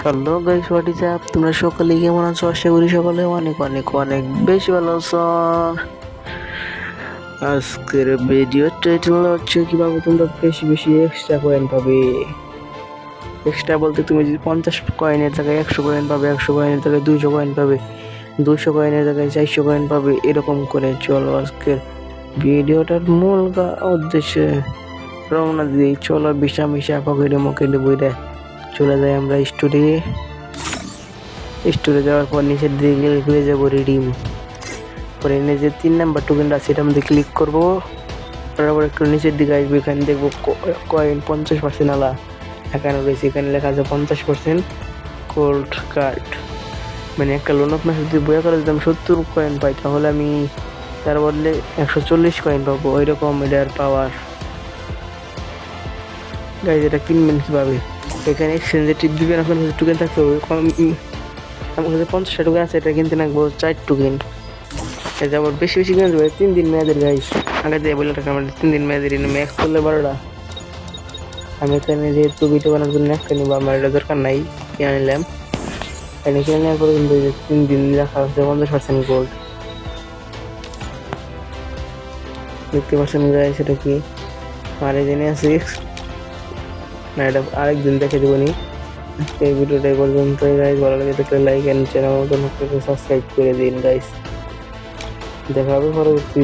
Hello guys, what is up? তোমরা সকলে কেমন আছো? আশা করি সকলে অনেক অনেক অনেক বেশি ভালো আছো। আজকের ভিডিও টাইটেল হচ্ছে কিভাবে তোমরা বেশি বেশি এক্সট্রা কয়েন পাবে। এক্সট্রা বলতে তুমি যদি 50 কয়েনের জায়গায় 100 কয়েন পাবে, 100 কয়েনের জায়গায় 200 কয়েন পাবে, 200 কয়েনের জায়গায় 400 কয়েন পাবে, এরকম করে। চলো আজকের ভিডিওটার মূল উদ্দেশ্যে রওনা দিই। চলো বিশা মিশা পকেটে মকেটে বইরে চলে যাই আমরা স্টোরে যাওয়ার পর নিচের দিকে হয়ে যাবো রিডিম। পরে এনে যে 3 নাম্বার টোকেনটা আছে এটার মধ্যে ক্লিক করবো। তারপর একটু নিচের দিকে আসবে, এখানে দেখবো কয়েন 50% আলা এখানে রয়েছে। এখানে লেখা আছে 50% গোল্ড কার্ড। মানে একটা লোন আপনার যদি বইয়া করে দিতাম 70 কয়েন পাই, তাহলে আমি তার বদলে 140 কয়েন পাবো। ওইরকম এটার পাওয়ার। গাইজ এটা কিনবেন কীভাবে? এখানে এক্সচেঞ্জে টিপ দিবেন, আপনার কাছে টোকেন থাকতে হবে। আমার কাছে 50টা টোকেন আছে, এটা কিনতে লাগবো 4 টোকেন। এটা আবার বেশি বেশি কিনে দেবে 3 দিন মেয়াদের। গাইস আগে দিয়ে বলে টাকা আমার 3 দিন মেয়াদের, ম্যাক্স করলে 12টা। আমি এখানে যেহেতু ভিডিও বানানোর জন্য একটা নিবো, আমার এটা দরকার নাই, কিনে নিলাম। এখানে কিনে নেওয়ার পরে কিন্তু 3 দিন রাখা হচ্ছে 50% গোল্ড। দেখতে পাচ্ছেন গাইস এটা কি? আর এই জেনে আছে না, এটা আরেকদিন দেখে দেবনি। এই ভিডিওটা এই পর্যন্তই গাইস। ভালো লাগে থাকলে লাইক এন্ড চ্যানেল মতন সাবস্ক্রাইব করে দিন গাইস। দেখা হবে পরবর্তী